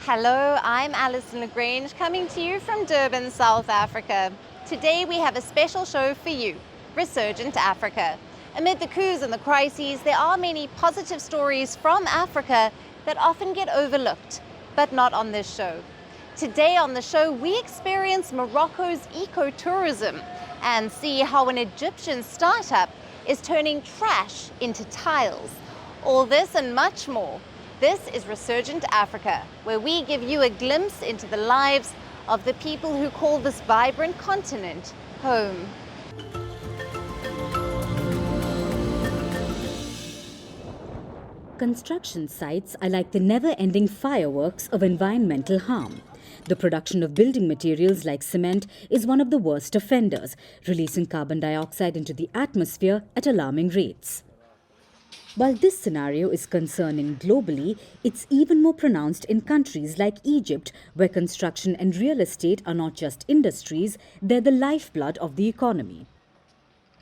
Hello, I'm Alyson Grange coming to you from Durban, South Africa. Today we have a special show for you, Resurgent Africa. Amid the coups and the crises, there are many positive stories from Africa that often get overlooked, but not on this show. Today on the show, we experience Morocco's ecotourism and see how an Egyptian startup is turning trash into tiles. All this and much more. This is Resurgent Africa, where we give you a glimpse into the lives of the people who call this vibrant continent home. Construction sites are like the never-ending fireworks of environmental harm. The production of building materials like cement is one of the worst offenders, releasing carbon dioxide into the atmosphere at alarming rates. While this scenario is concerning globally, it's even more pronounced in countries like Egypt, where construction and real estate are not just industries, they're the lifeblood of the economy.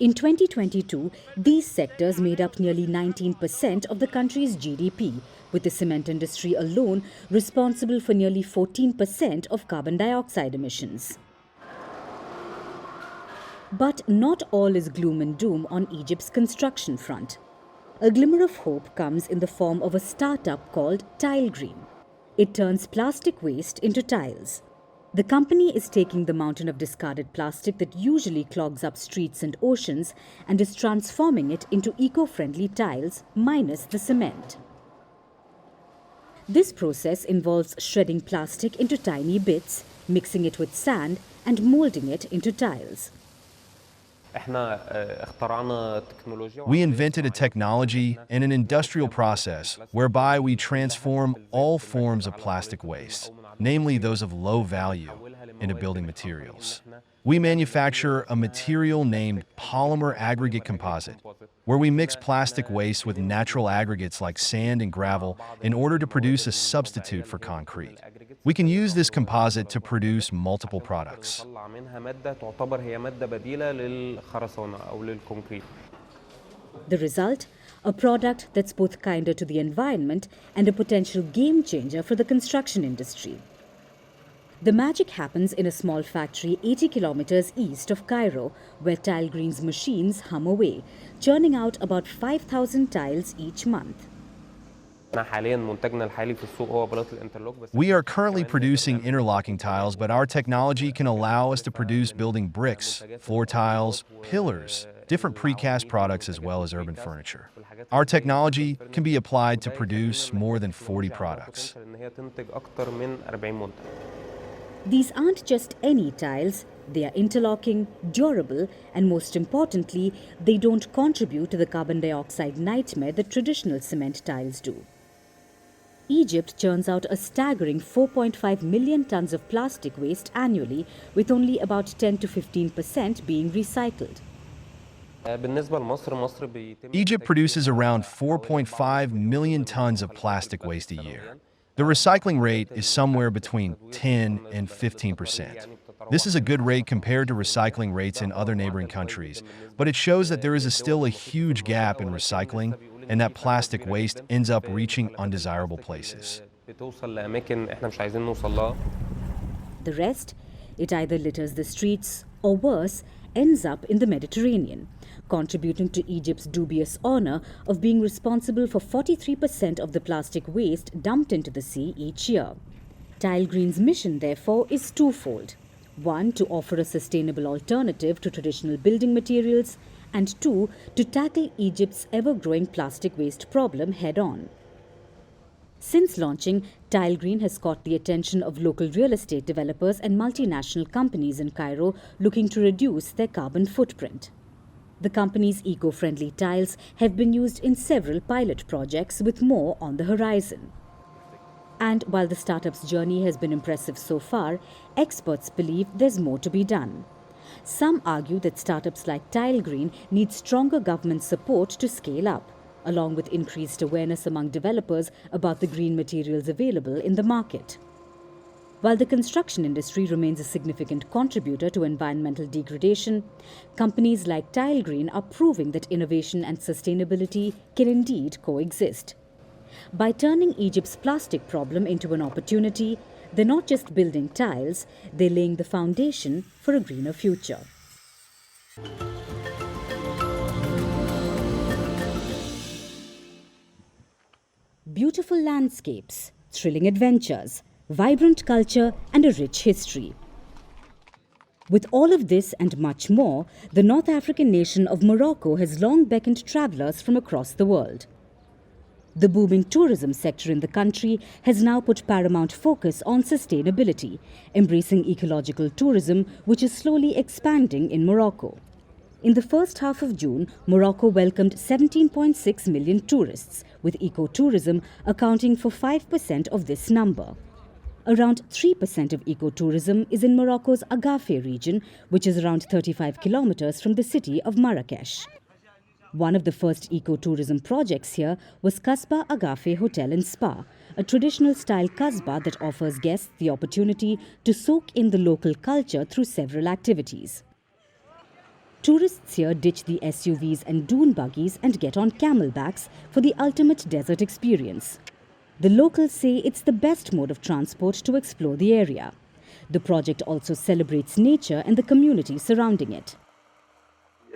In 2022, these sectors made up nearly 19% of the country's GDP, with the cement industry alone responsible for nearly 14% of carbon dioxide emissions. But not all is gloom and doom on Egypt's construction front. A glimmer of hope comes in the form of a startup called TileGreen. It turns plastic waste into tiles. The company is taking the mountain of discarded plastic that usually clogs up streets and oceans and is transforming it into eco-friendly tiles minus the cement. This process involves shredding plastic into tiny bits, mixing it with sand and molding it into tiles. We invented a technology and an industrial process whereby we transform all forms of plastic waste, namely those of low value, into building materials. We manufacture a material named polymer aggregate composite, where we mix plastic waste with natural aggregates like sand and gravel in order to produce a substitute for concrete. We can use this composite to produce multiple products. The result? A product that's both kinder to the environment and a potential game changer for the construction industry. The magic happens in a small factory 80 kilometers east of Cairo, where TileGreen's machines hum away, churning out about 5,000 tiles each month. We are currently producing interlocking tiles, but our technology can allow us to produce building bricks, floor tiles, pillars, different precast products, as well as urban furniture. Our technology can be applied to produce more than 40 products. These aren't just any tiles, they are interlocking, durable, and most importantly, they don't contribute to the carbon dioxide nightmare that traditional cement tiles do. Egypt churns out a staggering 4.5 million tons of plastic waste annually, with only about 10 to 15% being recycled. Egypt produces around 4.5 million tons of plastic waste a year. The recycling rate is somewhere between 10 and 15%. This is a good rate compared to recycling rates in other neighboring countries, but it shows that there is still a huge gap in recycling and that plastic waste ends up reaching undesirable places. The rest, it either litters the streets or worse, ends up in the Mediterranean, contributing to Egypt's dubious honor of being responsible for 43% of the plastic waste dumped into the sea each year. TileGreen's mission, therefore, is twofold. One, to offer a sustainable alternative to traditional building materials, and two, to tackle Egypt's ever-growing plastic waste problem head-on. Since launching, TileGreen has caught the attention of local real estate developers and multinational companies in Cairo looking to reduce their carbon footprint. The company's eco-friendly tiles have been used in several pilot projects, with more on the horizon. And while the startup's journey has been impressive so far, experts believe there's more to be done. Some argue that startups like TileGreen need stronger government support to scale up, along with increased awareness among developers about the green materials available in the market. While the construction industry remains a significant contributor to environmental degradation, companies like TileGreen are proving that innovation and sustainability can indeed coexist. By turning Egypt's plastic problem into an opportunity, they're not just building tiles, they're laying the foundation for a greener future. Beautiful landscapes, thrilling adventures, vibrant culture, and a rich history. With all of this and much more, the North African nation of Morocco has long beckoned travelers from across the world. The booming tourism sector in the country has now put paramount focus on sustainability, embracing ecological tourism, which is slowly expanding in Morocco. In the first half of June, Morocco welcomed 17.6 million tourists, with ecotourism accounting for 5% of this number. Around 3% of ecotourism is in Morocco's Agafe region, which is around 35 kilometers from the city of Marrakesh. One of the first ecotourism projects here was Kasbah Agafe Hotel and Spa, a traditional style kasbah that offers guests the opportunity to soak in the local culture through several activities. Tourists here ditch the SUVs and dune buggies and get on camelbacks for the ultimate desert experience. The locals say it's the best mode of transport to explore the area. The project also celebrates nature and the community surrounding it.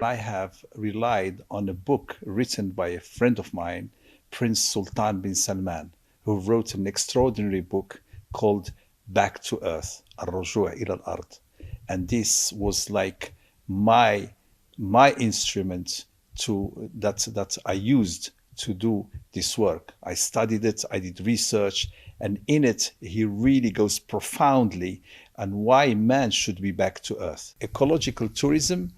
I have relied on a book written by a friend of mine, Prince Sultan bin Salman, who wrote an extraordinary book called Back to Earth, Al-Rujua' ila al-Ard. And this was like my instrument that I used to do this work. I studied it, I did research, and in it he really goes profoundly on why man should be back to earth. Ecological tourism,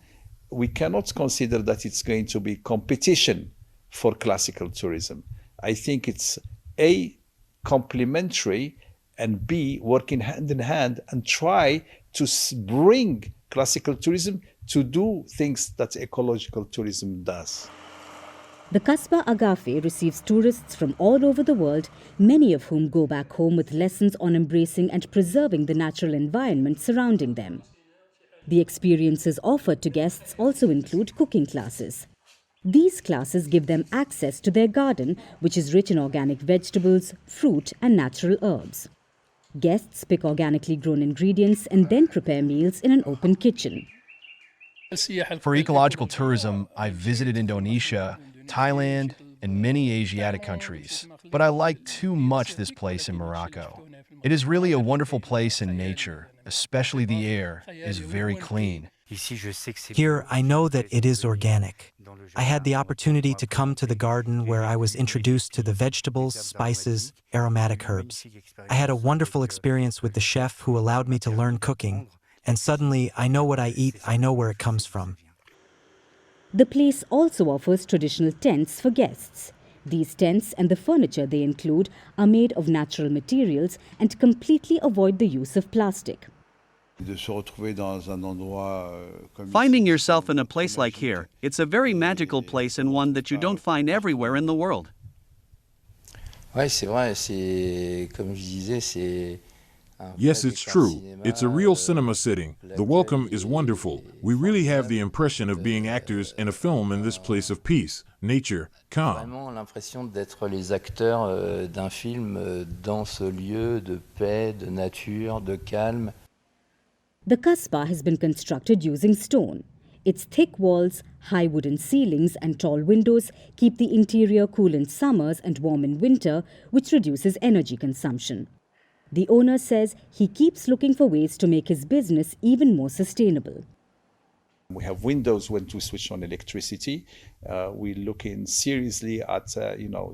we cannot consider that it's going to be competition for classical tourism. I think it's A, complementary, and B, working hand in hand and try to bring classical tourism to do things that ecological tourism does. The Kasbah Agafe receives tourists from all over the world, many of whom go back home with lessons on embracing and preserving the natural environment surrounding them. The experiences offered to guests also include cooking classes. These classes give them access to their garden, which is rich in organic vegetables, fruit, and natural herbs. Guests pick organically grown ingredients and then prepare meals in an open kitchen. For ecological tourism, I visited Indonesia, Thailand, and many Asiatic countries, but I like too much this place in Morocco. It is really a wonderful place in nature, especially the air is very clean. Here, I know that it is organic. I had the opportunity to come to the garden where I was introduced to the vegetables, spices, aromatic herbs. I had a wonderful experience with the chef who allowed me to learn cooking, and suddenly I know what I eat, I know where it comes from. The place also offers traditional tents for guests. These tents and the furniture they include are made of natural materials and completely avoid the use of plastic. Finding yourself in a place like here, it's a very magical place and one that you don't find everywhere in the world. Yes, it's true. It's a real cinema sitting. The welcome is wonderful. We really have the impression of being actors in a film in this place of peace, nature, calm. Vraiment l'impression d'être les acteurs d'un film dans ce lieu de paix, de nature, de calme. The Kasbah has been constructed using stone. Its thick walls, high wooden ceilings and tall windows keep the interior cool in summers and warm in winter, which reduces energy consumption. The owner says he keeps looking for ways to make his business even more sustainable. We have windows when to switch on electricity. We're looking seriously at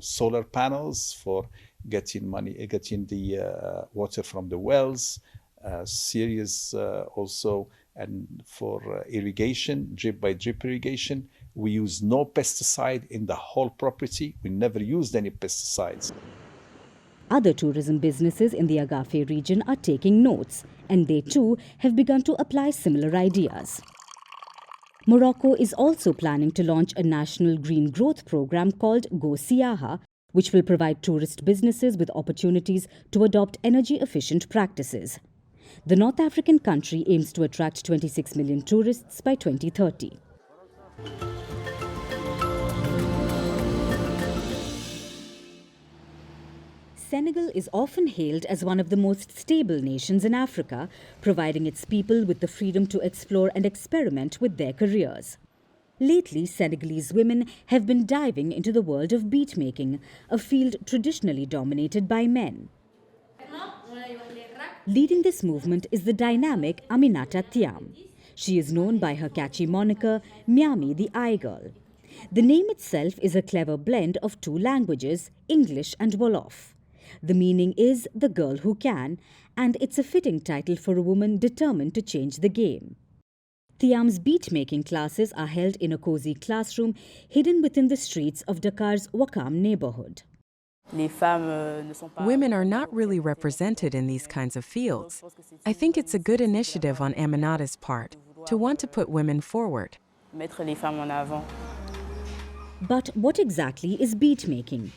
solar panels for getting the water from the wells. Serious also, and for irrigation, drip by drip irrigation. We use no pesticide in the whole property. We never used any pesticides. Other tourism businesses in the Agafe region are taking notes, and they too have begun to apply similar ideas. Morocco is also planning to launch a national green growth program called Go Siyaha, which will provide tourist businesses with opportunities to adopt energy-efficient practices. The North African country aims to attract 26 million tourists by 2030. Senegal is often hailed as one of the most stable nations in Africa, providing its people with the freedom to explore and experiment with their careers. Lately, Senegalese women have been diving into the world of beatmaking, a field traditionally dominated by men. Leading this movement is the dynamic Aminata Thiam. She is known by her catchy moniker, Miami the Eye Girl. The name itself is a clever blend of two languages, English and Wolof. The meaning is the girl who can, and it's a fitting title for a woman determined to change the game. Thiam's beatmaking classes are held in a cozy classroom hidden within the streets of Dakar's Wakam neighborhood. Women are not really represented in these kinds of fields. I think it's a good initiative on Aminata's part to want to put women forward. But what exactly is beatmaking?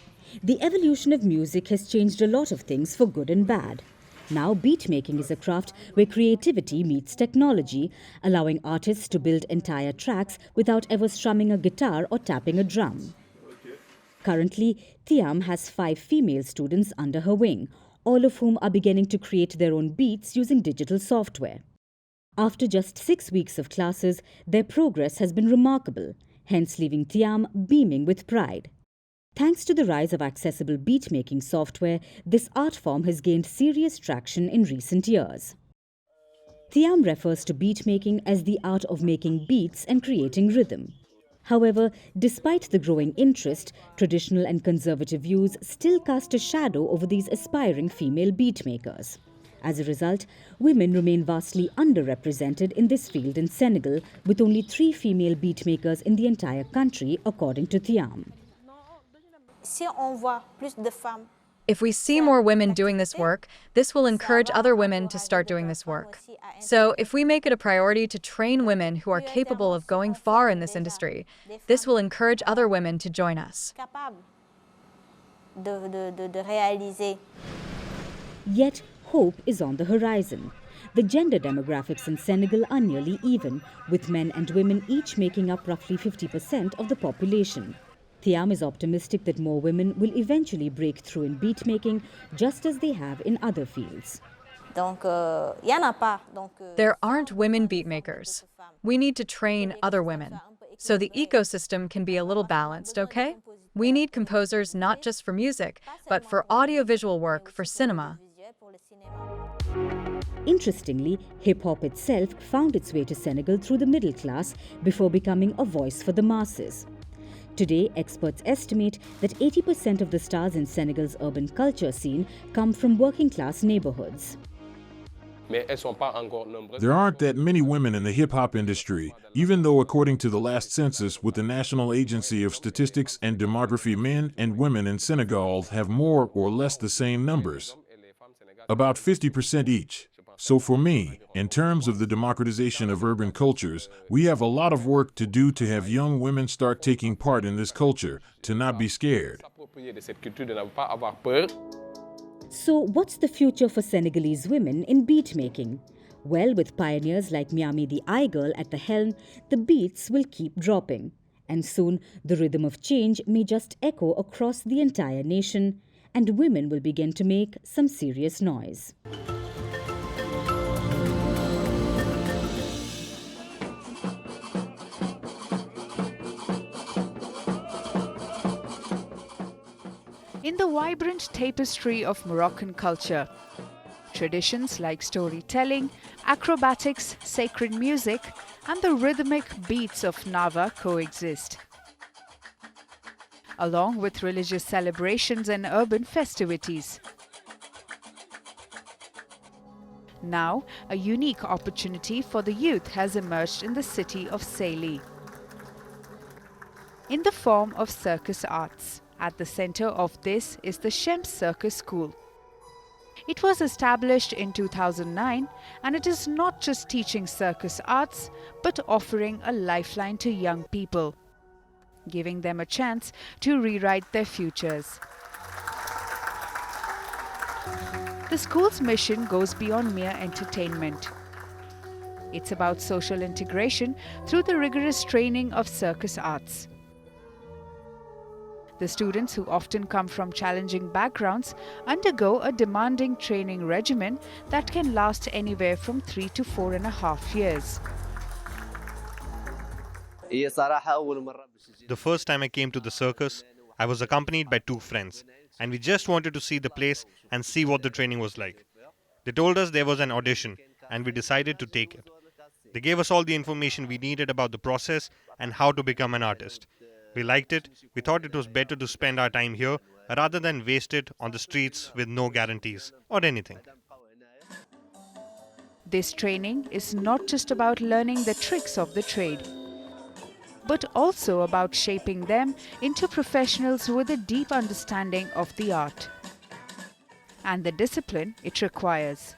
The evolution of music has changed a lot of things for good and bad. Now, beatmaking is a craft where creativity meets technology, allowing artists to build entire tracks without ever strumming a guitar or tapping a drum. Currently, Thiam has 5 female students under her wing, all of whom are beginning to create their own beats using digital software. After just 6 weeks of classes, their progress has been remarkable, hence leaving Thiam beaming with pride. Thanks to the rise of accessible beatmaking software, this art form has gained serious traction in recent years. Thiam refers to beatmaking as the art of making beats and creating rhythm. However, despite the growing interest, traditional and conservative views still cast a shadow over these aspiring female beatmakers. As a result, women remain vastly underrepresented in this field in Senegal, with only 3 female beatmakers in the entire country, according to Thiam. If we see more women doing this work, this will encourage other women to start doing this work. So if we make it a priority to train women who are capable of going far in this industry, this will encourage other women to join us. Yet, hope is on the horizon. The gender demographics in Senegal are nearly even, with men and women each making up roughly 50% of the population. Thiam is optimistic that more women will eventually break through in beatmaking, just as they have in other fields. There aren't women beatmakers. We need to train other women, so the ecosystem can be a little balanced, okay? We need composers not just for music, but for audiovisual work, for cinema. Interestingly, hip-hop itself found its way to Senegal through the middle class before becoming a voice for the masses. Today, experts estimate that 80% of the stars in Senegal's urban culture scene come from working-class neighborhoods. There aren't that many women in the hip-hop industry, even though according to the last census with the National Agency of Statistics and Demography, men and women in Senegal have more or less the same numbers, about 50% each. So for me, in terms of the democratization of urban cultures, we have a lot of work to do to have young women start taking part in this culture, to not be scared. So what's the future for Senegalese women in beatmaking? Well, with pioneers like Miami the Eye Girl at the helm, the beats will keep dropping. And soon, the rhythm of change may just echo across the entire nation, and women will begin to make some serious noise. In the vibrant tapestry of Moroccan culture, traditions like storytelling, acrobatics, sacred music, and the rhythmic beats of Nava coexist, along with religious celebrations and urban festivities. Now, a unique opportunity for the youth has emerged in the city of Saly, in the form of circus arts. At the center of this is the Shems Circus School. It was established in 2009, and it is not just teaching circus arts, but offering a lifeline to young people, giving them a chance to rewrite their futures. The school's mission goes beyond mere entertainment. It's about social integration through the rigorous training of circus arts. The students, who often come from challenging backgrounds, undergo a demanding training regimen that can last anywhere from 3 to 4.5 years. The first time I came to the circus, I was accompanied by two friends, and we just wanted to see the place and see what the training was like. They told us there was an audition, and we decided to take it. They gave us all the information we needed about the process and how to become an artist. We liked it. We thought it was better to spend our time here rather than waste it on the streets with no guarantees or anything. This training is not just about learning the tricks of the trade, but also about shaping them into professionals with a deep understanding of the art and the discipline it requires.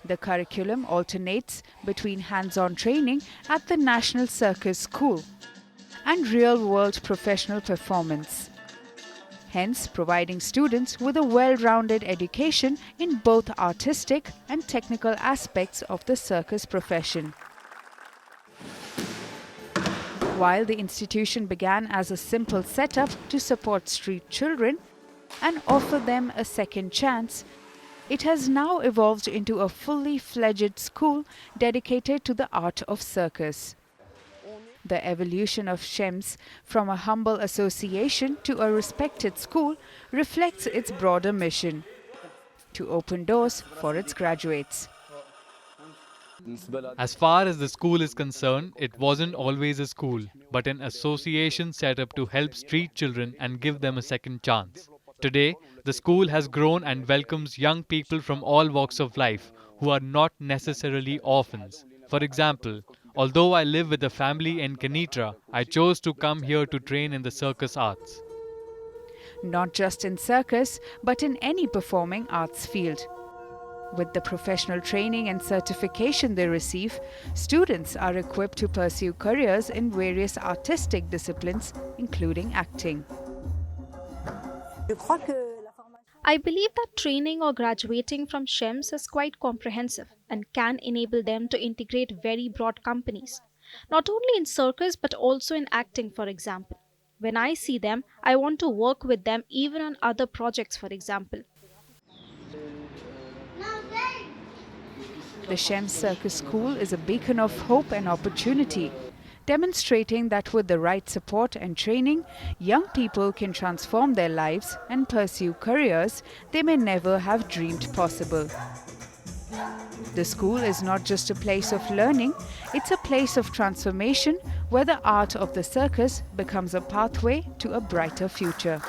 The curriculum alternates between hands-on training at the National Circus School and real-world professional performance, hence providing students with a well-rounded education in both artistic and technical aspects of the circus profession. While the institution began as a simple setup to support street children and offer them a second chance, it has now evolved into a fully fledged school dedicated to the art of circus. The evolution of SHEMS from a humble association to a respected school reflects its broader mission: to open doors for its graduates. As far as the school is concerned, it wasn't always a school, but an association set up to help street children and give them a second chance. Today, the school has grown and welcomes young people from all walks of life who are not necessarily orphans. For example, although I live with a family in Kenitra, I chose to come here to train in the circus arts. Not just in circus, but in any performing arts field. With the professional training and certification they receive, students are equipped to pursue careers in various artistic disciplines, including acting. I believe that training or graduating from SHEMS is quite comprehensive and can enable them to integrate very broad companies, not only in circus but also in acting, for example. When I see them, I want to work with them even on other projects, for example. The SHEMS Circus School is a beacon of hope and opportunity, demonstrating that with the right support and training, young people can transform their lives and pursue careers they may never have dreamed possible. The school is not just a place of learning, it's a place of transformation where the art of the circus becomes a pathway to a brighter future.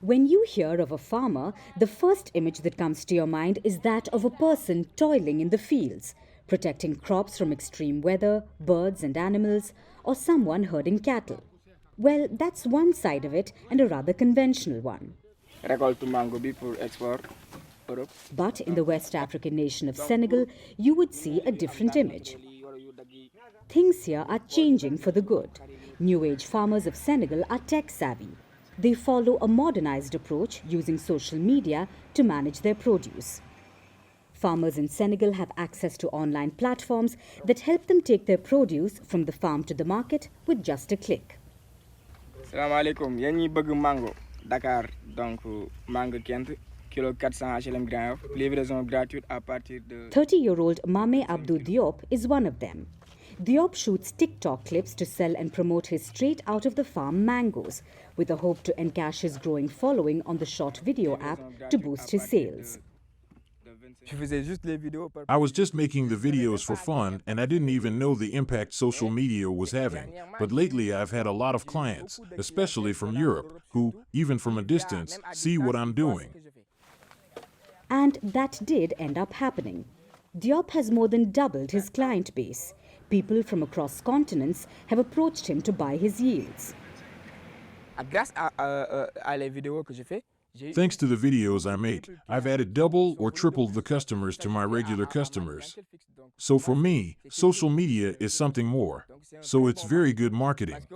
When you hear of a farmer, the first image that comes to your mind is that of a person toiling in the fields, protecting crops from extreme weather, birds and animals, or someone herding cattle. Well, that's one side of it, and a rather conventional one. But in the West African nation of Senegal, you would see a different image. Things here are changing for the good. New Age farmers of Senegal are tech-savvy. They follow a modernized approach using social media to manage their produce. Farmers in Senegal have access to online platforms that help them take their produce from the farm to the market with just a click. Salam alaikum, yéen ñi bëgg mango Dakar donc mango Kent kilo 400 HLM Grand Yoff livraison gratuite à partir de 30-year-old Mame Abdou Diop is one of them. Diop shoots TikTok clips to sell and promote his straight out of the farm mangoes, with a hope to encash his growing following on the short video app to boost his sales. I was just making the videos for fun, and I didn't even know the impact social media was having. But lately I've had a lot of clients, especially from Europe, who, even from a distance, see what I'm doing. And that did end up happening. Diop has more than doubled his client base. People from across continents have approached him to buy his yields. Thanks to the videos I make, I've added double or tripled the customers to my regular customers. So for me, social media is something more. So it's very good marketing.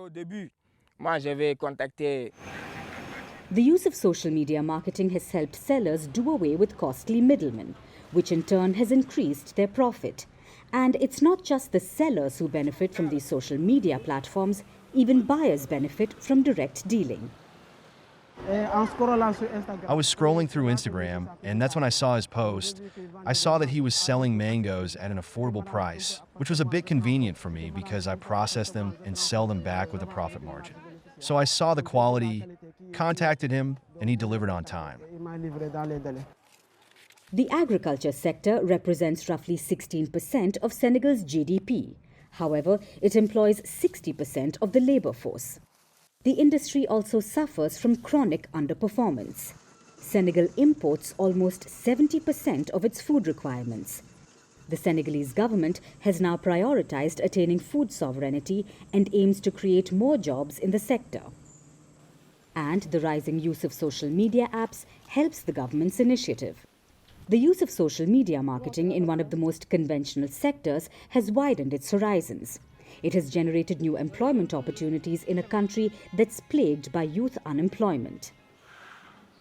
The use of social media marketing has helped sellers do away with costly middlemen, which in turn has increased their profit. And it's not just the sellers who benefit from these social media platforms, even buyers benefit from direct dealing. I was scrolling through Instagram, and that's when I saw his post. I saw that he was selling mangoes at an affordable price, which was a bit convenient for me because I process them and sell them back with a profit margin. So I saw the quality, contacted him, and he delivered on time. The agriculture sector represents roughly 16% of Senegal's GDP. However, it employs 60% of the labor force. The industry also suffers from chronic underperformance. Senegal imports almost 70% of its food requirements. The Senegalese government has now prioritized attaining food sovereignty and aims to create more jobs in the sector. And the rising use of social media apps helps the government's initiative. The use of social media marketing in one of the most conventional sectors has widened its horizons. It has generated new employment opportunities in a country that's plagued by youth unemployment.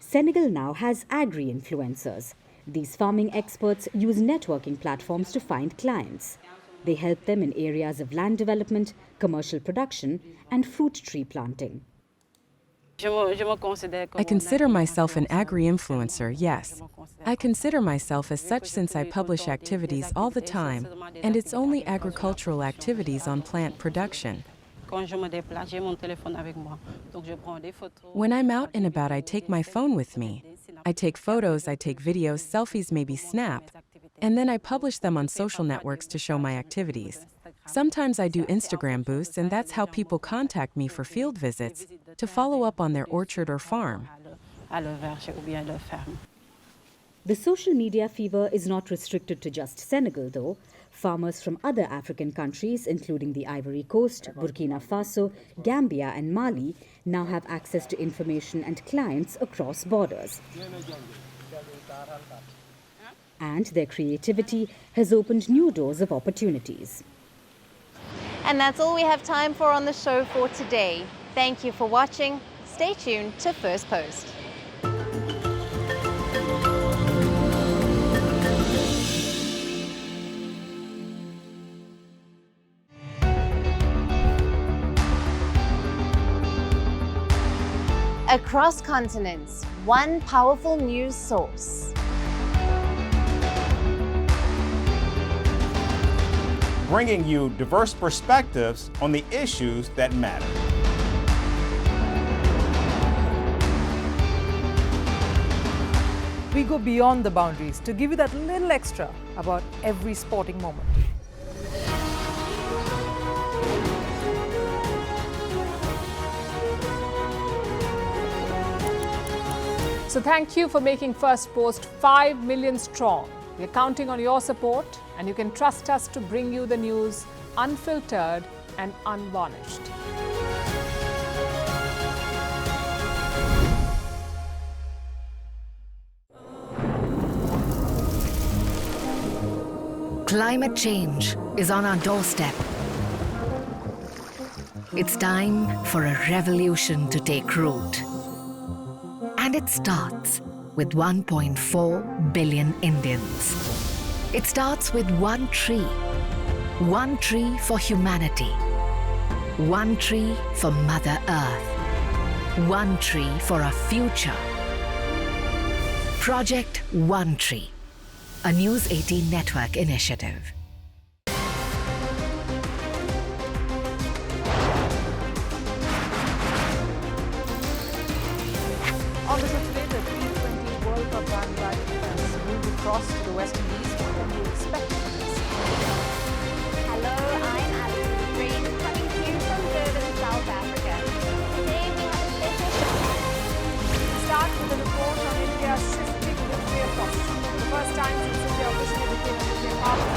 Senegal now has agri-influencers. These farming experts use networking platforms to find clients. They help them in areas of land development, commercial production, and fruit tree planting. I consider myself an agri-influencer, yes. I consider myself as such since I publish activities all the time, and it's only agricultural activities on plant production. When I'm out and about, I take my phone with me. I take photos, I take videos, selfies, maybe snap, and then I publish them on social networks to show my activities. Sometimes I do Instagram boosts, and that's how people contact me for field visits to follow up on their orchard or farm. The social media fever is not restricted to just Senegal, though. Farmers from other African countries, including the Ivory Coast, Burkina Faso, Gambia, and Mali, now have access to information and clients across borders. And their creativity has opened new doors of opportunities. And that's all we have time for on the show for today. Thank you for watching. Stay tuned to Firstpost. Across continents, one powerful news source. Bringing you diverse perspectives on the issues that matter. We go beyond the boundaries to give you that little extra about every sporting moment. So thank you for making Firstpost 5 million strong. We're counting on your support, and you can trust us to bring you the news unfiltered and unvarnished. Climate change is on our doorstep. It's time for a revolution to take root. And it starts with 1.4 billion Indians. It starts with one tree for humanity, one tree for Mother Earth, one tree for a future. Project One Tree, a News 18 network initiative. On the today, the T20 World Cup bandwagon has moved across to the West Indies. What can we expect from this? Hello, I'm Alyson coming to you from Durban, South Africa. Today we have a special show. We start with a report on India's shifting nuclear posture. The first time since India officially became a nuclear power.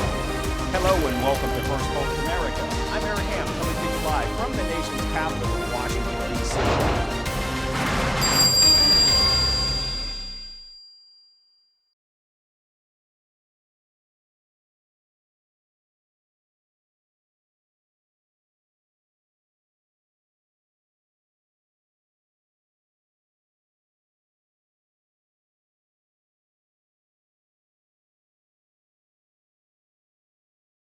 Hello and welcome to Firstpost America. I'm Aaron Ham, coming to you live from the nation's capital, Washington, D.C.